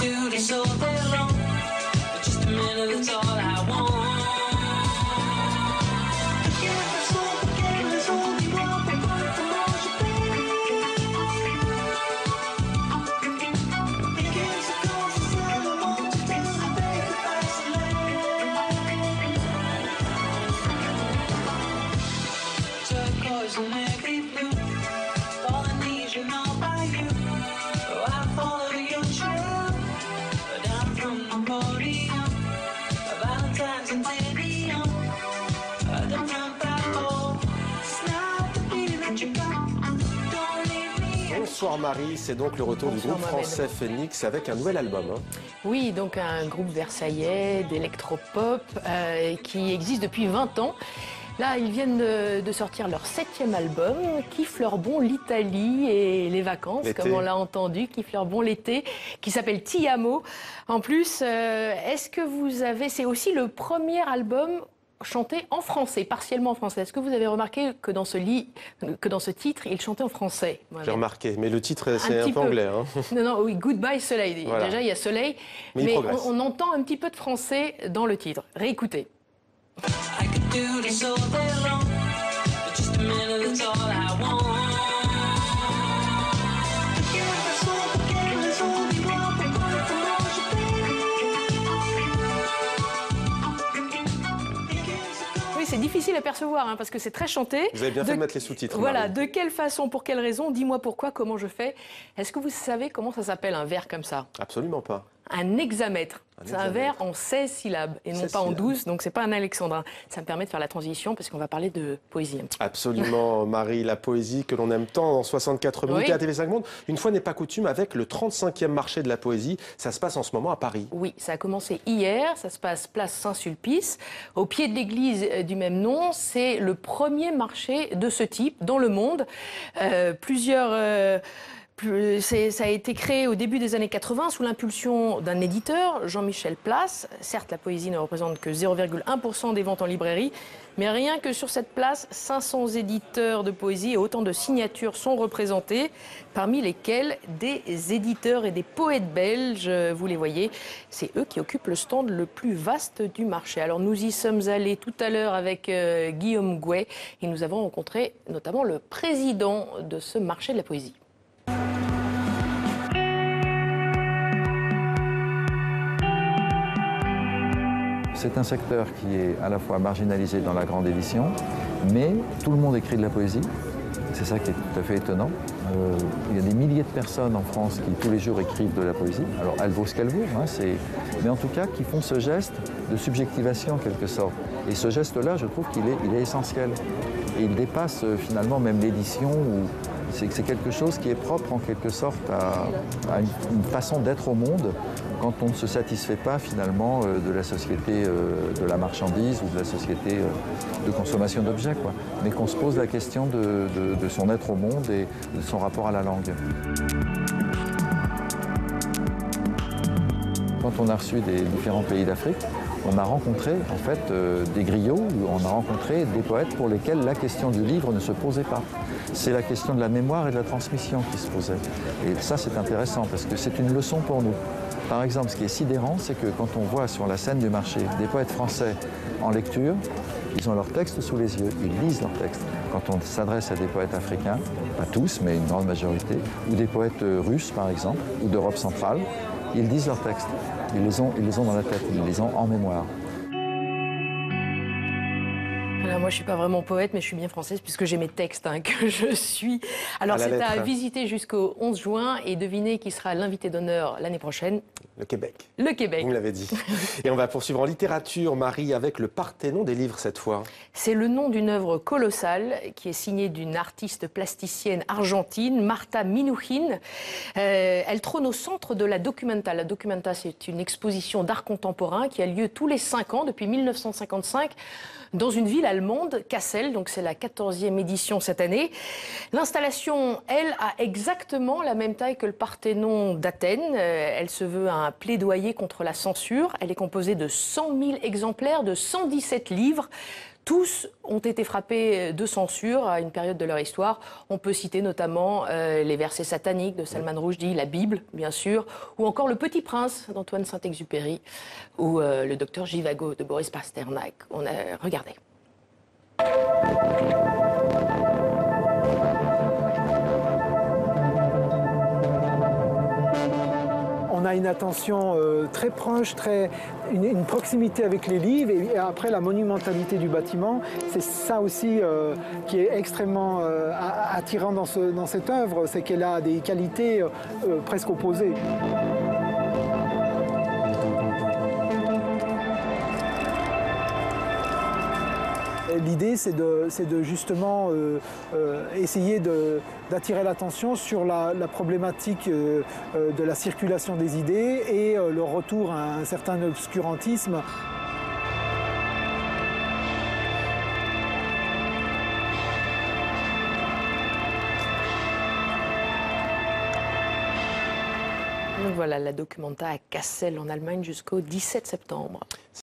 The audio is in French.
do this all day long, but just a minute, that's all I want. Bonsoir Marie, c'est donc le retour du groupe français Phoenix avec un nouvel album. Oui, donc un groupe versaillais d'électropop qui existe depuis 20 ans. Là, ils viennent de sortir leur 7e album, qui fleure bon l'Italie et les vacances, comme on l'a entendu, qui fleure bon l'été, qui s'appelle Ti Amo. En plus, est-ce que vous avez... C'est aussi le premier album chanté en français, partiellement en français. Est-ce que vous avez remarqué que dans ce titre, il chantait en français? J'ai remarqué, mais le titre, c'est un peu anglais. Hein. Non, oui, Goodbye Soleil. Voilà. Déjà, il y a Soleil, mais on entend un petit peu de français dans le titre. Réécoutez. C'est difficile à percevoir parce que c'est très chanté. Vous avez bien fait de mettre les sous-titres. Voilà, de quelle façon, pour quelle raison, dis-moi pourquoi, comment je fais. Est-ce que vous savez comment ça s'appelle un vers comme ça? Absolument pas. Un hexamètre. C'est un vers en 16 syllabes et non pas en 12, donc c'est pas un alexandrin. Ça me permet de faire la transition parce qu'on va parler de poésie un petit peu. Absolument, Marie, la poésie que l'on aime tant en 64 minutes à TV5 Monde. Une fois n'est pas coutume, avec le 35e marché de la poésie, ça se passe en ce moment à Paris. Oui, ça a commencé hier, ça se passe place Saint-Sulpice, au pied de l'église du même nom. C'est le premier marché de ce type dans le monde. Ça a été créé au début des années 80 sous l'impulsion d'un éditeur, Jean-Michel Place. Certes, la poésie ne représente que 0,1% des ventes en librairie, mais rien que sur cette place, 500 éditeurs de poésie et autant de signatures sont représentés, parmi lesquels des éditeurs et des poètes belges. Vous les voyez, c'est eux qui occupent le stand le plus vaste du marché. Alors nous y sommes allés tout à l'heure avec Guillaume Gouet et nous avons rencontré notamment le président de ce marché de la poésie. C'est un secteur qui est à la fois marginalisé dans la grande édition, mais tout le monde écrit de la poésie. C'est ça qui est tout à fait étonnant. Il y a des milliers de personnes en France qui tous les jours écrivent de la poésie. Alors elle vaut ce qu'elle vaut, mais en tout cas qui font ce geste de subjectivation en quelque sorte. Et ce geste-là, je trouve qu'il est essentiel. Et il dépasse finalement même l'édition où c'est quelque chose qui est propre en quelque sorte à une façon d'être au monde quand on ne se satisfait pas finalement de la société de la marchandise ou de la société de consommation d'objets, mais qu'on se pose la question de son être au monde et de son rapport à la langue. Quand on a reçu des différents pays d'Afrique, on a rencontré en fait des griots, on a rencontré des poètes pour lesquels la question du livre ne se posait pas. C'est la question de la mémoire et de la transmission qui se posait. Et ça, c'est intéressant parce que c'est une leçon pour nous. Par exemple, ce qui est sidérant, c'est que quand on voit sur la scène du marché des poètes français en lecture, ils ont leurs textes sous les yeux, ils lisent leurs textes. Quand on s'adresse à des poètes africains, pas tous, mais une grande majorité, ou des poètes russes, par exemple, ou d'Europe centrale, ils lisent leurs textes. Ils les ont dans la tête, ils les ont en mémoire. Alors moi, je ne suis pas vraiment poète, mais je suis bien française puisque j'ai mes textes que je suis. Alors c'est à visiter jusqu'au 11 juin et devinez qui sera l'invité d'honneur l'année prochaine. Le Québec. Le Québec. Vous me l'avez dit. Et on va poursuivre en littérature, Marie, avec le Parthénon des livres cette fois. C'est le nom d'une œuvre colossale qui est signée d'une artiste plasticienne argentine, Marta Minuchin. Elle trône au centre de la Documenta. La Documenta, c'est une exposition d'art contemporain qui a lieu tous les 5 ans, depuis 1955, dans une ville allemande, Kassel, donc c'est la 14e édition cette année. L'installation, elle, a exactement la même taille que le Parthénon d'Athènes. Elle se veut un plaidoyer contre la censure. Elle est composée de 100 000 exemplaires de 117 livres. Tous ont été frappés de censure à une période de leur histoire. On peut citer notamment les versets sataniques de Salman Rushdie, la Bible, bien sûr, ou encore Le Petit Prince d'Antoine Saint-Exupéry, ou le docteur Jivago de Boris Pasternak. Regardez. On a une attention très proche, une proximité avec les livres et après la monumentalité du bâtiment. C'est ça aussi qui est extrêmement attirant dans cette œuvre, c'est qu'elle a des qualités presque opposées. L'idée, c'est de justement essayer d'attirer l'attention sur la problématique de la circulation des idées et le retour à un certain obscurantisme. Donc voilà, la Documenta à Kassel en Allemagne jusqu'au 17 septembre.